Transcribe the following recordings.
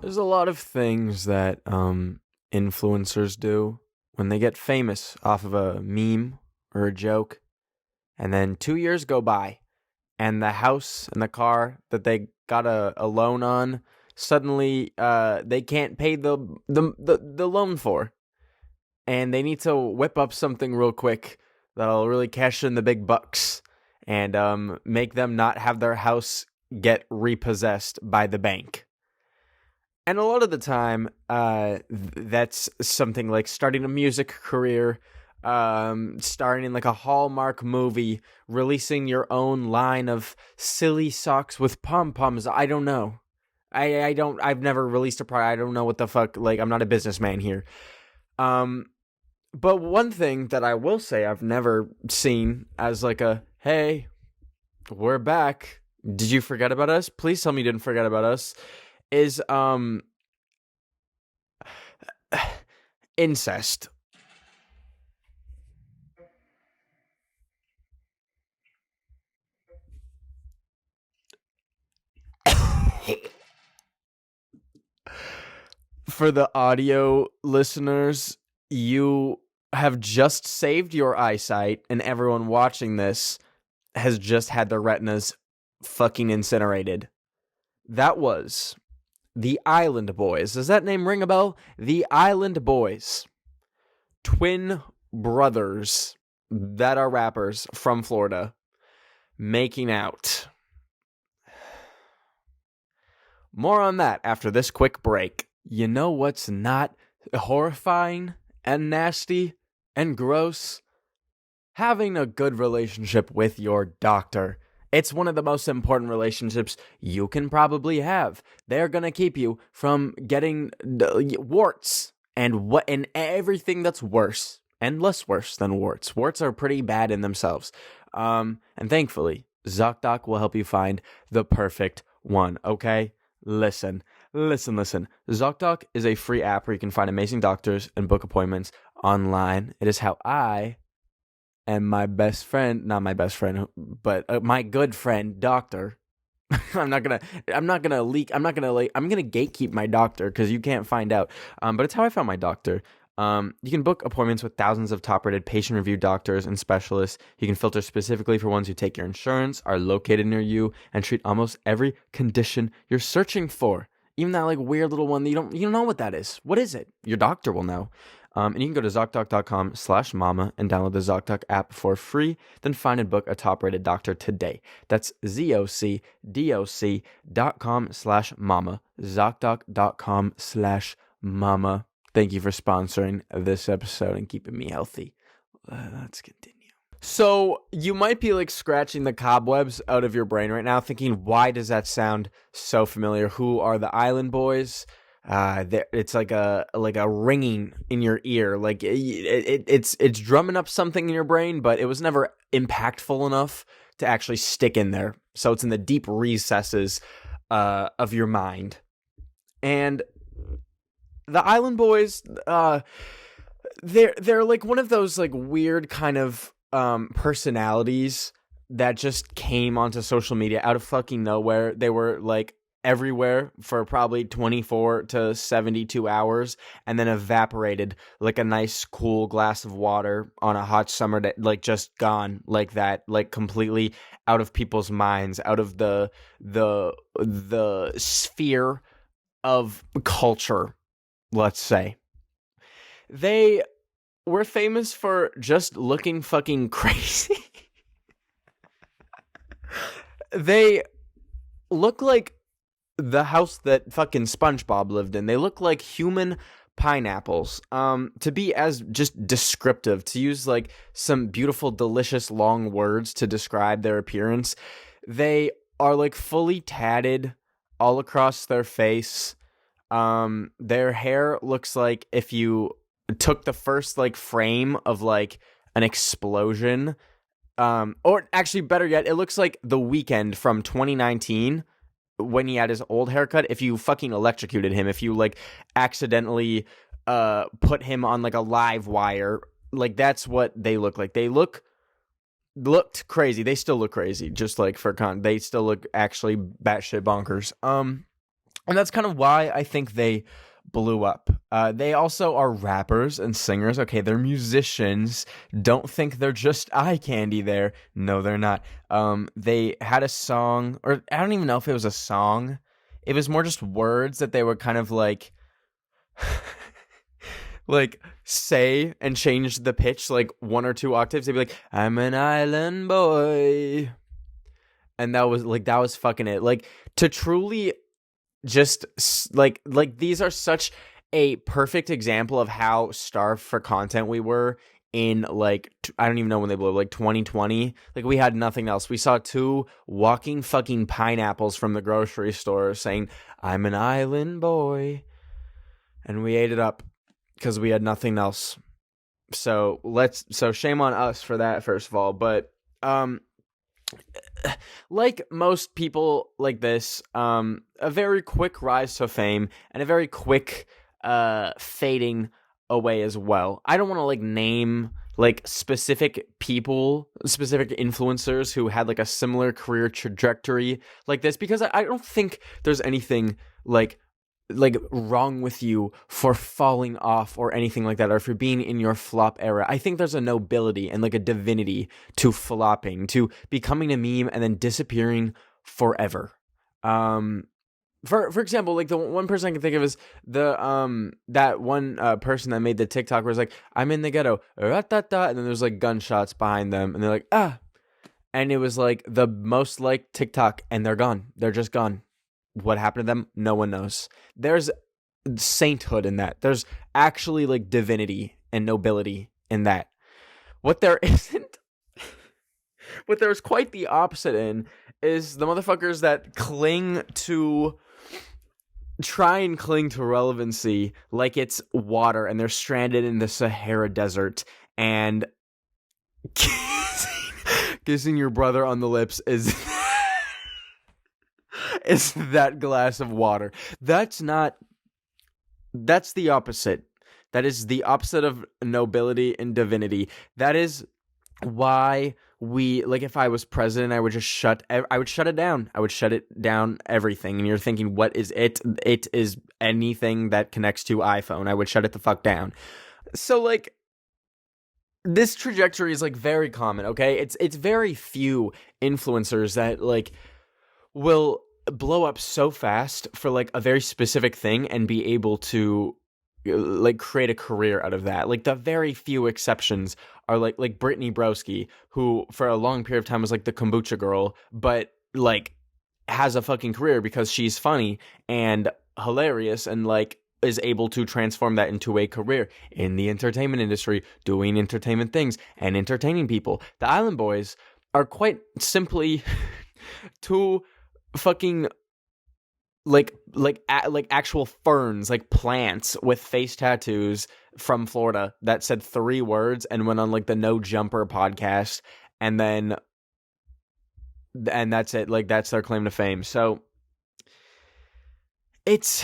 There's a lot of things that influencers do when they get famous off of a meme or a joke, and then 2 years go by, and the house and the car that they got a loan on suddenly they can't pay the loan for, and they need to whip up something real quick that'll really cash in the big bucks and make them not have their house get repossessed by the bank. And a lot of the time, that's something like starting a music career, starring in like a Hallmark movie, releasing your own line of silly socks with pom-poms. I don't know. I've never released a product. I don't know what the fuck, like, I'm not a businessman here. But one thing that I will say I've never seen as like a, hey, we're back. Did you forget about us? Please tell me you didn't forget about us. Is incest. For the audio listeners, you have just saved your eyesight, and everyone watching this has just had their retinas fucking incinerated. That was the Island Boys. Does that name ring a bell? The Island Boys. Twin brothers that are rappers from Florida making out. More on that after this quick break. You know what's not horrifying and nasty and gross? Having a good relationship with your doctor. It's one of the most important relationships you can probably have. They're going to keep you from getting warts and everything that's worse and less worse than warts. Warts are pretty bad in themselves. And thankfully, ZocDoc will help you find the perfect one, okay? Listen. ZocDoc is a free app where you can find amazing doctors and book appointments online. It is how I and my best friend, not my best friend, but my good friend, doctor. I'm gonna gatekeep my doctor because you can't find out. But it's how I found my doctor. You can book appointments with thousands of top-rated patient-reviewed doctors and specialists. You can filter specifically for ones who take your insurance, are located near you, and treat almost every condition you're searching for. Even that like weird little one that you don't know what that is. What is it? Your doctor will know. And you can go to ZocDoc.com/mama and download the ZocDoc app for free. Then find and book a top-rated doctor today. That's ZocDoc.com/mama. ZocDoc.com/mama. Thank you for sponsoring this episode and keeping me healthy. Let's continue. So you might be like scratching the cobwebs out of your brain right now, thinking, why does that sound so familiar? Who are the Island Boys? It's like a ringing in your ear, like it's drumming up something in your brain, but it was never impactful enough to actually stick in there. So it's in the deep recesses of your mind. And the Island Boys, they're like one of those like weird kind of personalities that just came onto social media out of fucking nowhere. They were like everywhere for probably 24 to 72 hours and then evaporated like a nice cool glass of water on a hot summer day, like just gone like that, like completely out of people's minds, out of the sphere of culture, let's say. They were famous for just looking fucking crazy. They look like the house that fucking SpongeBob lived in. They look like human pineapples. To be as just descriptive, to use like some beautiful, delicious long words to describe their appearance, they are like fully tatted all across their face. Their hair looks like if you took the first like frame of like an explosion, or actually better yet, it looks like The Weeknd from 2019 when he had his old haircut. If you fucking electrocuted him, if you like accidentally put him on like a live wire, like that's what they look like. They look looked crazy. They still look crazy, just like they still look actually batshit bonkers. And that's kind of why I think they blew up. They also are rappers and singers. Okay, they're musicians. Don't think they're just eye candy there. No, they're not. They had a song, or I don't even know if it was a song. It was more just words that they were kind of like like say and change the pitch like 1 or 2 octaves. They'd be like, I'm an island boy. And that was fucking it. Like, to truly just like these are such a perfect example of how starved for content we were in like I don't even know when they blew up, like 2020. Like, we had nothing else. We saw 2 walking fucking pineapples from the grocery store saying, I'm an island boy, and we ate it up because we had nothing else. So shame on us for that, first of all. But like most people like this, a very quick rise to fame and a very quick fading away as well. I don't want to like name like specific people, specific influencers who had like a similar career trajectory like this, because I don't think there's anything like wrong with you for falling off or anything like that, or for being in your flop era. I think there's a nobility and like a divinity to flopping, to becoming a meme and then disappearing forever. For example, like the one person I can think of is the that one person that made the TikTok where it's like, I'm in the ghetto, ra-ta-ta, and then there's like gunshots behind them and they're like, ah, and it was like the most liked TikTok, and they're gone. They're just gone. What happened to them? No one knows. There's sainthood in that. There's actually like divinity and nobility in that. What there isn't, what there's quite the opposite in, is the motherfuckers that try and cling to relevancy like it's water, and they're stranded in the Sahara Desert, and kissing your brother on the lips is that glass of water. That's the opposite. That is the opposite of nobility and divinity. That is why if I was president, I would just shut it down. I would shut it down, everything. And you're thinking, what is it? It is anything that connects to iPhone. I would shut it the fuck down. So like, this trajectory is like very common, okay? It's very few influencers that like will blow up so fast for like a very specific thing and be able to like create a career out of that. Like, the very few exceptions are like Brittany Broski, who for a long period of time was like the kombucha girl, but like has a fucking career because she's funny and hilarious, and like is able to transform that into a career in the entertainment industry, doing entertainment things and entertaining people. The Island Boys are quite simply two fucking like actual ferns, like plants with face tattoos from Florida that said 3 words and went on like the No Jumper podcast, and that's it. Like, that's their claim to fame. So it's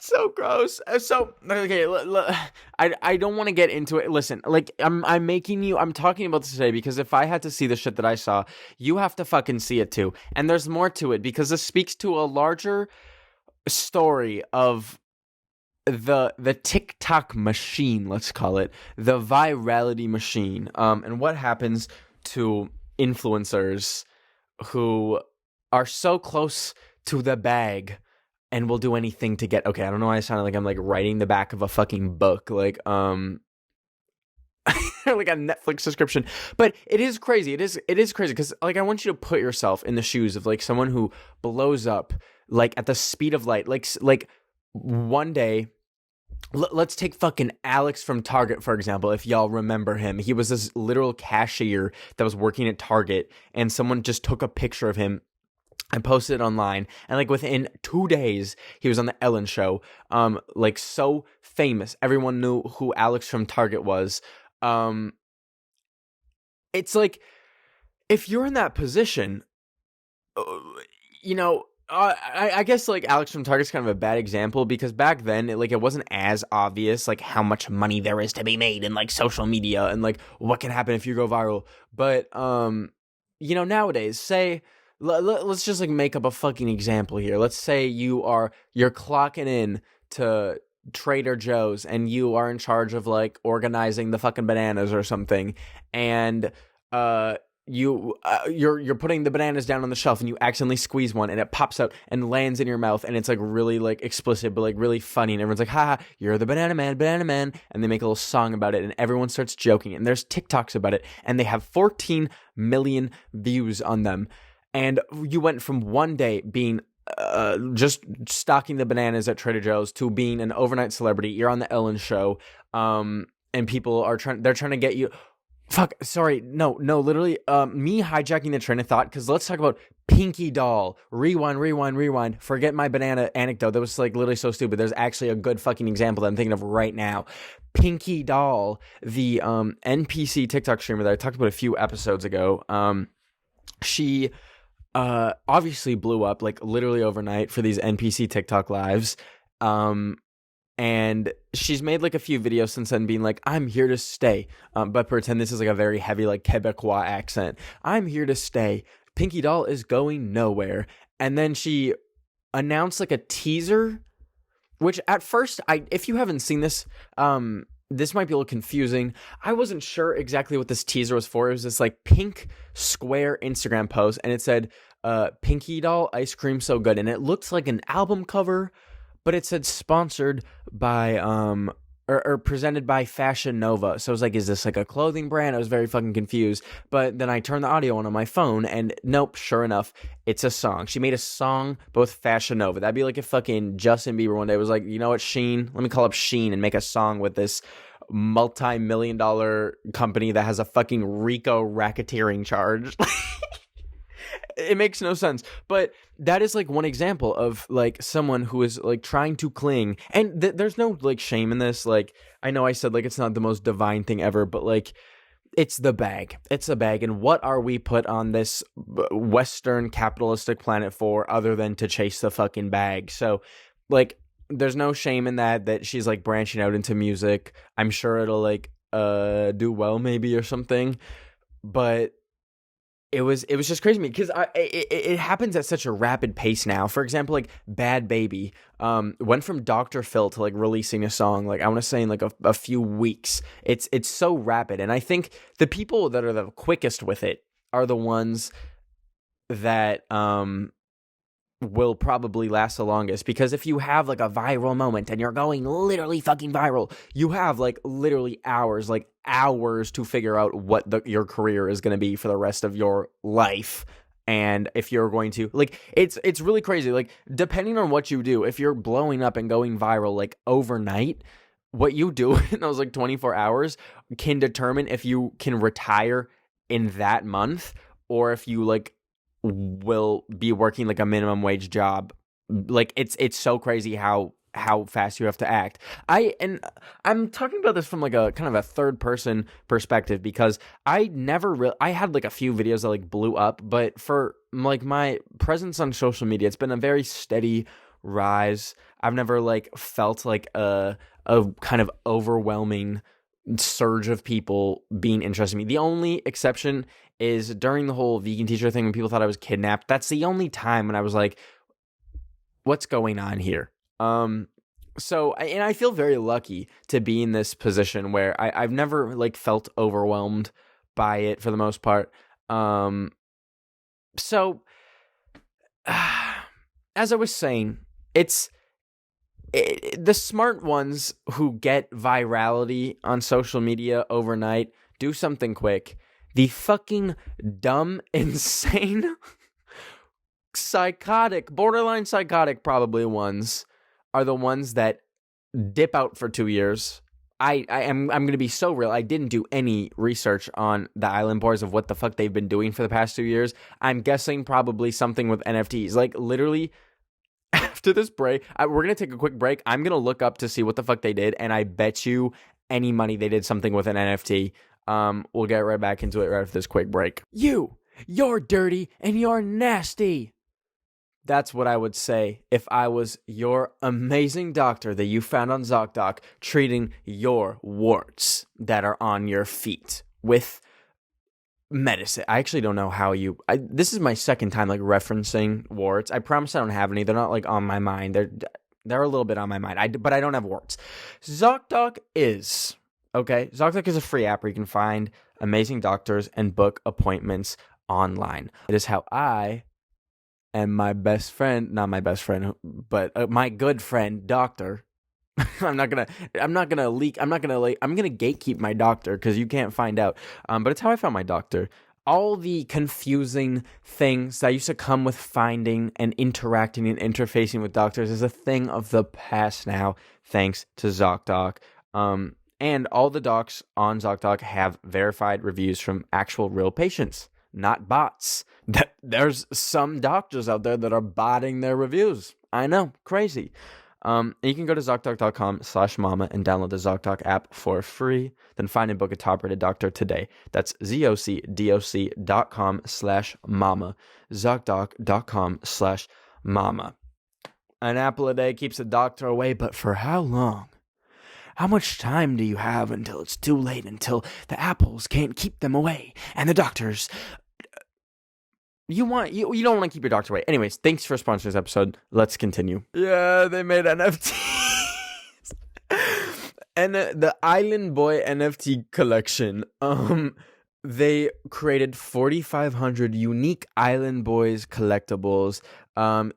so gross. So okay, I don't want to get into it. Listen, like I'm talking about this today because if I had to see the shit that I saw, you have to fucking see it too. And there's more to it because this speaks to a larger story of the TikTok machine, let's call it, the virality machine. And what happens to influencers who are so close to the bag and will do anything to get, okay, I don't know why I sounded like I'm like writing the back of a fucking book, like like a Netflix subscription. But it is crazy. It is crazy because like I want you to put yourself in the shoes of like someone who blows up like at the speed of light. Like one day, let's take fucking Alex from Target, for example, if y'all remember him. He was this literal cashier that was working at Target, and someone just took a picture of him and posted it online, and like within 2 days he was on the Ellen show, like so famous, everyone knew who Alex from Target was. It's like, if you're in that position, you know, I guess like Alex from Target's kind of a bad example because back then it wasn't as obvious like how much money there is to be made in like social media and like what can happen if you go viral. But nowadays, say let's just like make up a fucking example here. Let's say you're clocking in to Trader Joe's and you are in charge of like organizing the fucking bananas or something, and you're putting the bananas down on the shelf and you accidentally squeeze one and it pops out and lands in your mouth and it's like really like explicit but like really funny and everyone's like, haha, you're the banana man, and they make a little song about it and everyone starts joking and there's TikToks about it and they have 14 million views on them. And you went from one day being just stocking the bananas at Trader Joe's to being an overnight celebrity. You're on the Ellen show, and people they're trying to get you. Fuck, sorry, no, literally, me hijacking the train of thought, because let's talk about Pinky Doll. Rewind. Forget my banana anecdote. That was, like, literally so stupid. There's actually a good fucking example that I'm thinking of right now. Pinky Doll, the NPC TikTok streamer that I talked about a few episodes ago, she obviously blew up, like, literally overnight for these NPC TikTok lives. And she's made like a few videos since then being like, I'm here to stay. But pretend this is like a very heavy like Quebecois accent. I'm here to stay. Pinky Doll is going nowhere. And then she announced like a teaser, which at first, if you haven't seen this, this might be a little confusing. I wasn't sure exactly what this teaser was for. It was this like pink square Instagram post and it said, Pinky Doll ice cream so good. And it looked like an album cover, but it said sponsored by, or presented by Fashion Nova. So I was like, is this like a clothing brand? I was very fucking confused. But then I turned the audio on my phone and nope, sure enough, it's a song. She made a song, but with Fashion Nova. That'd be like if fucking Justin Bieber one day was like, you know what, Shein? Let me call up Shein and make a song with this multi-million-dollar company that has a fucking RICO racketeering charge. It makes no sense, but that is like one example of like someone who is like trying to cling, and there's no like shame in this. Like, I know I said like it's not the most divine thing ever, but like it's a bag, and what are we put on this Western capitalistic planet for other than to chase the fucking bag? So like there's no shame in that she's like branching out into music. I'm sure it'll like do well maybe or something, but it was just crazy to me because it happens at such a rapid pace now. For example, like Bad Baby went from Dr. Phil to like releasing a song, like I want to say in like a few weeks. It's so rapid, and I think the people that are the quickest with it are the ones that will probably last the longest, because if you have like a viral moment and you're going literally fucking viral, you have like literally hours to figure out what your career is going to be for the rest of your life. And if you're going to like, it's really crazy. Like, depending on what you do, if you're blowing up and going viral like overnight, what you do in those like 24 hours can determine if you can retire in that month or if you like will be working like a minimum wage job. Like it's so crazy how fast you have to act. I'm talking about this from like a kind of a third person perspective because I had like a few videos that like blew up, but for like my presence on social media, it's been a very steady rise. I've never like felt like a kind of overwhelming surge of people being interested in me. The only exception is during the whole vegan teacher thing when people thought I was kidnapped. That's the only time when I was like, what's going on here? So I feel very lucky to be in this position where I've never like felt overwhelmed by it for the most part. So as I was saying, the smart ones who get virality on social media overnight do something quick. The fucking dumb, insane, borderline psychotic probably ones are the ones that dip out for 2 years. I'm going to be so real. I didn't do any research on the Island Boys of what the fuck they've been doing for the past 2 years. I'm guessing probably something with NFTs. Like, literally, after this break, we're going to take a quick break. I'm going to look up to see what the fuck they did, and I bet you any money they did something with an NFT. We'll get right back into it right after this quick break. You're dirty and you're nasty. That's what I would say if I was your amazing doctor that you found on ZocDoc treating your warts that are on your feet with medicine. I actually don't know how this is my second time like referencing warts. I promise I don't have any. They're not like on my mind. They're a little bit on my mind. But I don't have warts. ZocDoc is a free app where you can find amazing doctors and book appointments online. It is how I and my best friend, not my best friend, but my good friend, doctor. I'm gonna gatekeep my doctor because you can't find out. But it's how I found my doctor. All the confusing things that used to come with finding and interacting and interfacing with doctors is a thing of the past now, thanks to ZocDoc. And all the docs on ZocDoc have verified reviews from actual real patients, not bots. There's some doctors out there that are botting their reviews. I know, crazy. And you can go to ZocDoc.com/mama and download the ZocDoc app for free. Then find and book a top-rated doctor today. That's ZocDoc.com/mama. ZocDoc.com/mama. An apple a day keeps the doctor away, but for how long? How much time do you have until it's too late, until the apples can't keep them away, and the doctors... You don't want to keep your doctor away. Anyways, thanks for sponsoring this episode. Let's continue. Yeah, they made NFTs. And the Island Boy NFT collection, they created 4,500 unique Island Boys collectibles.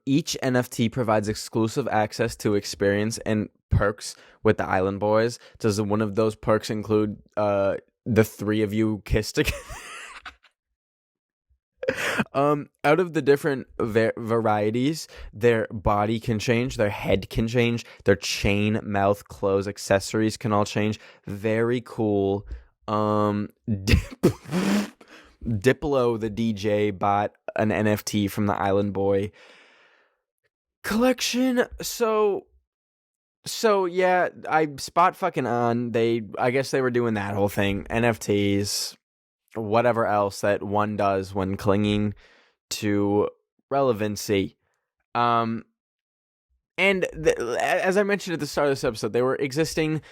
Each NFT provides exclusive access to experience and perks with the Island Boys. Does one of those perks include the three of you kiss together? Out of the different varieties, their body can change, their head can change, their chain, mouth, clothes, accessories can all change. Very cool. Diplo the DJ bought an NFT from the Island Boy collection. So yeah, I spot fucking on. I guess they were doing that whole thing. NFTs, whatever else that one does when clinging to relevancy. And as I mentioned at the start of this episode, they were existing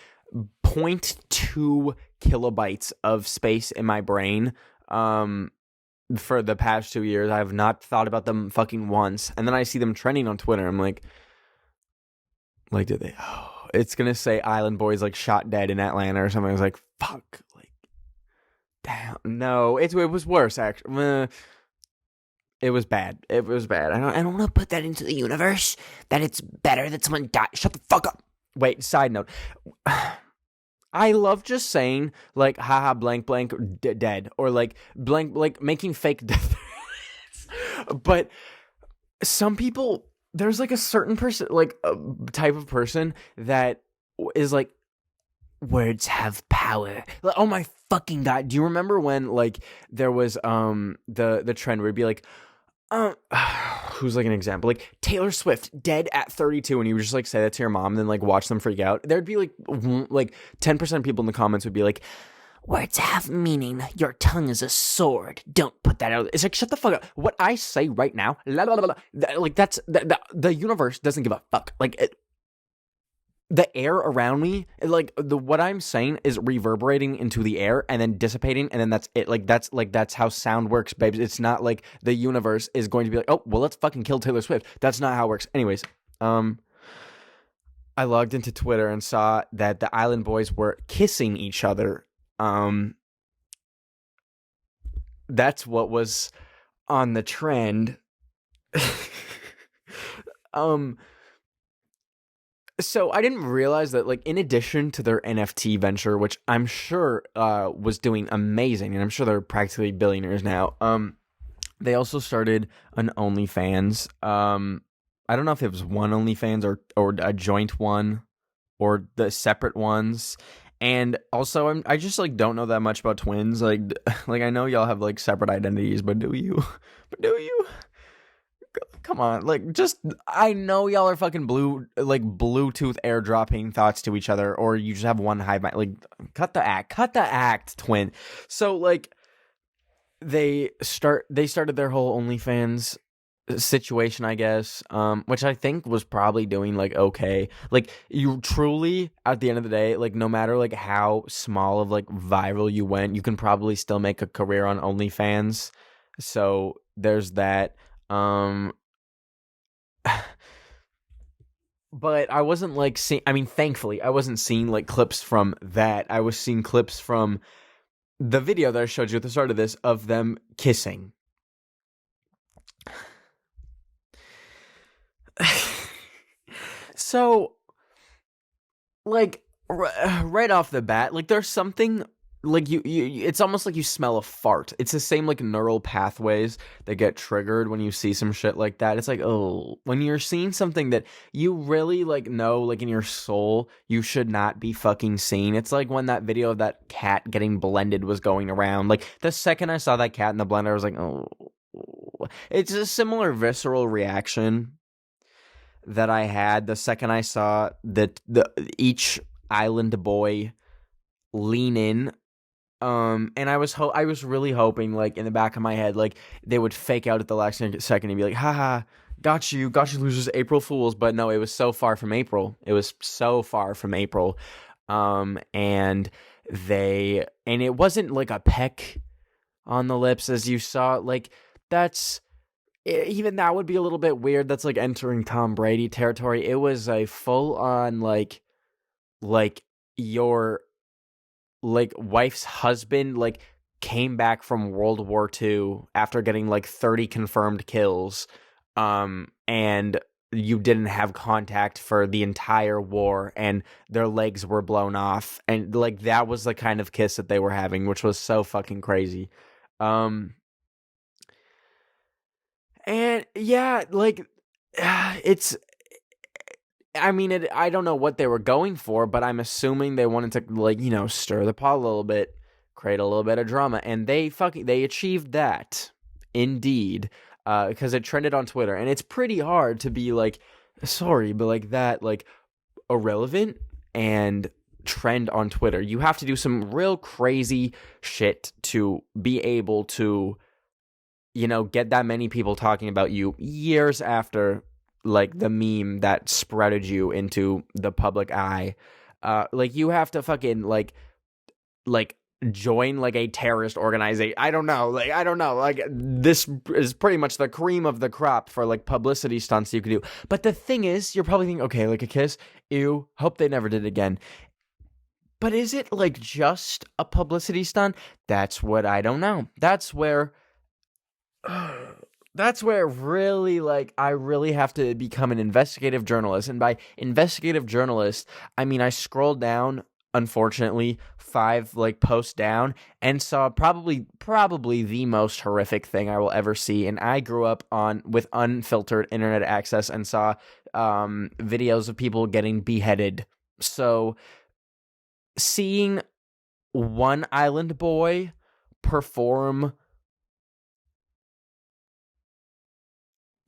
0.2 kilobytes of space in my brain for the past 2 years. I have not thought about them fucking once. And then I see them trending on Twitter. I'm like, did they? Oh, it's going to say Island Boys like shot dead in Atlanta or something. I was like, fuck. Damn, no, it was worse, actually. It was bad. I don't want to put that into the universe, that it's better that someone died. Shut the fuck up. Wait, side note. I love just saying, like, haha, blank, blank, dead. Or, like, blank, like, making fake death threats. But some people, there's, like, a certain person, like, a type of person that is, like, words have power. Like, oh my fucking god! Do you remember when like there was the trend where it'd be like, who's like an example, like Taylor Swift dead at 32, and you would just like say that to your mom and then like watch them freak out. There'd be like 10% of people in the comments would be like, words have meaning. Your tongue is a sword. Don't put that out. It's like, shut the fuck up. What I say right now, like that's the universe doesn't give a fuck. Like the air around me, like what I'm saying is reverberating into the air and then dissipating, and then that's it. That's how sound works, babes. It's not like the universe is going to be like, oh well, let's fucking kill Taylor Swift. That's not how it works. Anyways, I logged into Twitter and saw that the Island Boys were kissing each other. That's what was on the trend. So I didn't realize that, like, in addition to their NFT venture, which I'm sure was doing amazing, and I'm sure they're practically billionaires now, they also started an OnlyFans. I don't know if it was one OnlyFans or a joint one or the separate ones. And also, I just, like, don't know that much about twins. Like I know y'all have, like, separate identities, but do you? Come on, like, just, I know y'all are fucking Bluetooth airdropping thoughts to each other, or you just have one hive mind. Like, cut the act, twin. So, like, they started their whole OnlyFans situation, I guess, which I think was probably doing like okay. Like you truly, at the end of the day, like no matter like how small of like viral you went, you can probably still make a career on OnlyFans. So there's that. Um, but I wasn't like seeing. I mean, thankfully, I wasn't seeing like clips from that. I was seeing clips from the video that I showed you at the start of this of them kissing. So, like, right off the bat, like, there's something, like, it's almost like you smell a fart. It's the same, like, neural pathways that get triggered when you see some shit like that. It's like, oh, when you're seeing something that you really, like, know, like, in your soul, you should not be fucking seeing. It's like when that video of that cat getting blended was going around. Like, the second I saw that cat in the blender, I was like, oh. It's a similar visceral reaction that I had the second I saw the each island boy lean in. And I was really hoping, like, in the back of my head, like, they would fake out at the last second and be like, haha, got you losers, April Fools. But no, it was so far from April. It was so far from April. And it wasn't like a peck on the lips as you saw. Like, that's, even that would be a little bit weird. That's like entering Tom Brady territory. It was a full on like your like wife's husband like came back from World War II after getting like 30 confirmed kills, and you didn't have contact for the entire war, and their legs were blown off, and like that was the kind of kiss that they were having, which was so fucking crazy. And yeah, like it's, I mean, I don't know what they were going for, but I'm assuming they wanted to, like, you know, stir the pot a little bit, create a little bit of drama, and they achieved that, indeed, because it trended on Twitter, and it's pretty hard to be like, sorry, but like that, like, irrelevant and trend on Twitter. You have to do some real crazy shit to be able to, you know, get that many people talking about you years after, like, the meme that spreaded you into the public eye. Like, you have to fucking, like, join, like, a terrorist organization. I don't know. Like, this is pretty much the cream of the crop for, like, publicity stunts you could do. But the thing is, you're probably thinking, okay, like, a kiss? Ew, hope they never did it again. But is it, like, just a publicity stunt? That's what I don't know. That's where really, like, I really have to become an investigative journalist. And by investigative journalist, I mean I scrolled down, unfortunately, 5 like posts down, and saw probably the most horrific thing I will ever see. And I grew up with unfiltered internet access and saw videos of people getting beheaded. So seeing one island boy perform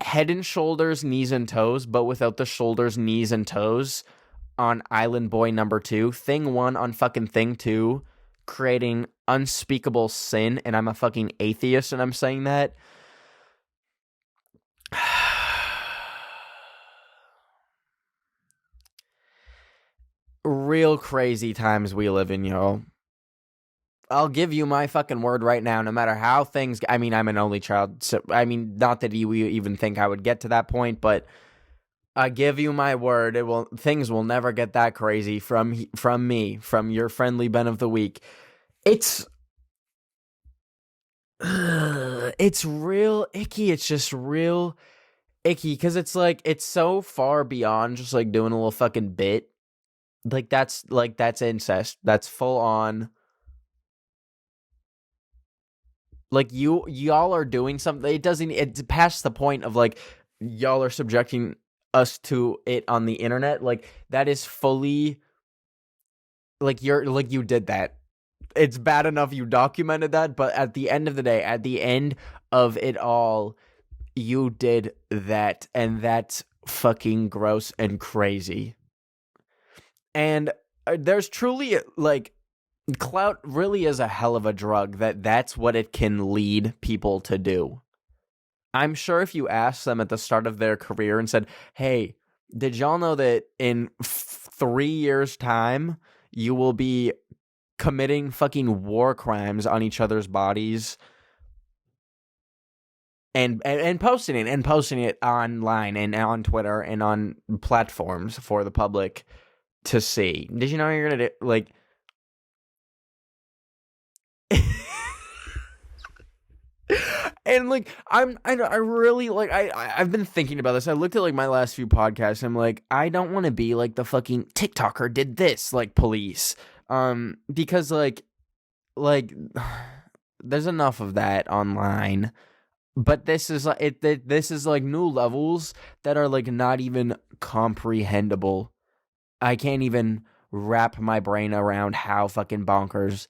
head and shoulders, knees and toes, but without the shoulders, knees, and toes on Island Boy number 2, thing 1 on fucking thing 2, creating unspeakable sin, and I'm a fucking atheist and I'm saying that. Real crazy times we live in, y'all. I'll give you my fucking word right now, no matter how things, I mean, I'm an only child, so, I mean, not that you even think I would get to that point, but I give you my word, things will never get that crazy from me, from your friendly Ben of the Week. It's real icky. It's just real icky, because it's like, it's so far beyond just like doing a little fucking bit. Like, that's incest. That's full on. Like, y'all are doing something. It's past the point of, like, y'all are subjecting us to it on the internet. Like, that is fully, like, you did that. It's bad enough you documented that, but at the end of the day, at the end of it all, you did that, and that's fucking gross and crazy. And there's truly, like, clout really is a hell of a drug. That's what it can lead people to do. I'm sure if you asked them at the start of their career and said, hey, did y'all know that in 3 years' time, you will be committing fucking war crimes on each other's bodies and posting it online and on Twitter and on platforms for the public to see? Did you know you're gonna do, like... And like I really like I've been thinking about this. I looked at like my last few podcasts and I'm like, I don't want to be like the fucking TikToker did this like police. Because like there's enough of that online. But this is like this is like new levels that are like not even comprehensible. I can't even wrap my brain around how fucking bonkers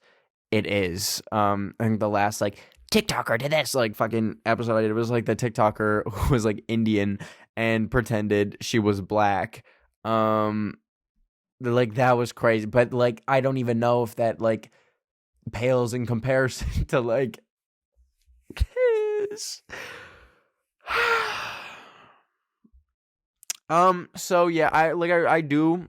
it is. I think the last like TikToker did this like fucking episode I did, it was like the TikToker who was like Indian and pretended she was black. Like that was crazy, but like I don't even know if that like pales in comparison to like this. So yeah, I do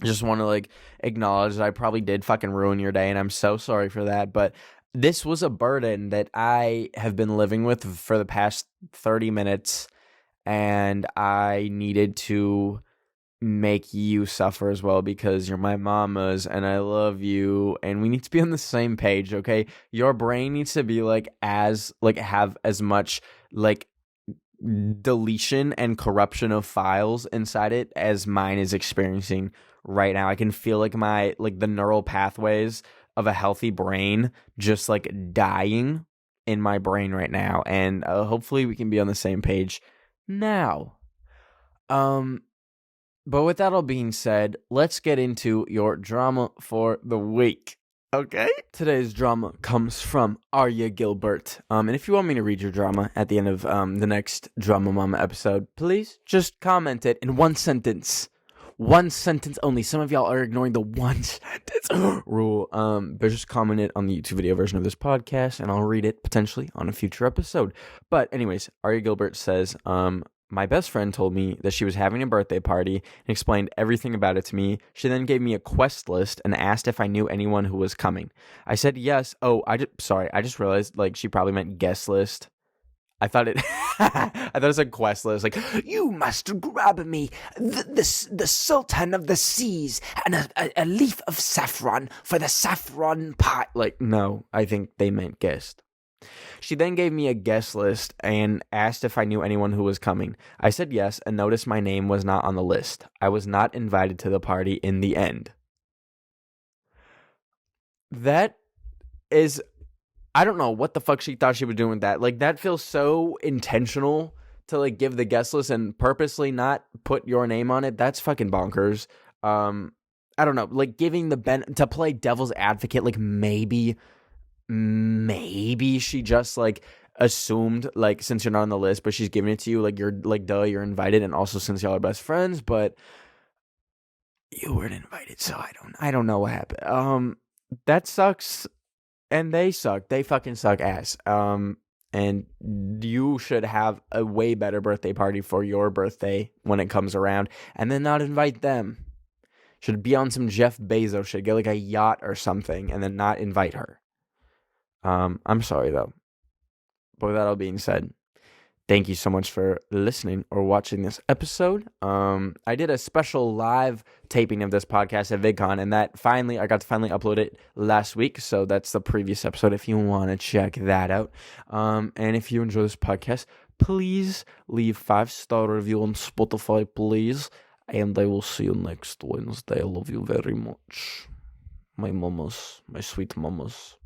just want to like acknowledge that I probably did fucking ruin your day, and I'm so sorry for that, but this was a burden that I have been living with for the past 30 minutes, and I needed to make you suffer as well because you're my mamas and I love you and we need to be on the same page, okay? Your brain needs to be like have as much like deletion and corruption of files inside it as mine is experiencing right now. I can feel like the neural pathways of a healthy brain just like dying in my brain right now, and hopefully we can be on the same page now. But with that all being said, let's get into your drama for the week. Okay? Today's drama comes from Arya Gilbert. And if you want me to read your drama at the end of the next Drama Mama episode, please just comment it in one sentence. One sentence only. Some of y'all are ignoring the one sentence rule. But just comment it on the YouTube video version of this podcast, and I'll read it potentially on a future episode. But anyways, Arya Gilbert says, my best friend told me that she was having a birthday party and explained everything about it to me. She then gave me a quest list and asked if I knew anyone who was coming. I said yes. Oh, I just realized like she probably meant guest list. I thought it was a quest list. Like, you must grab me the Sultan of the Seas and a leaf of saffron for the saffron pie. Like, no, I think they meant guest. She then gave me a guest list and asked if I knew anyone who was coming. I said yes and noticed my name was not on the list. I was not invited to the party in the end. That is... I don't know what the fuck she thought she was doing with that. Like, that feels so intentional to, like, give the guest list and purposely not put your name on it. That's fucking bonkers. I don't know. Like, giving to play devil's advocate, like, maybe she just, like, assumed, like, since you're not on the list, but she's giving it to you, like, you're, like, duh, you're invited, and also since y'all are best friends, but you weren't invited, so I don't know what happened. That sucks. And they suck. They fucking suck ass. And you should have a way better birthday party for your birthday when it comes around, and then not invite them. Should be on some Jeff Bezos shit. Get like a yacht or something, and then not invite her. I'm sorry though. But with that all being said, thank you so much for listening or watching this episode. I did a special live taping of this podcast at VidCon, and I got to finally upload it last week. So that's the previous episode if you want to check that out. And if you enjoy this podcast, please leave 5-star review on Spotify, please. And I will see you next Wednesday. I love you very much. My mamas, my sweet mamas.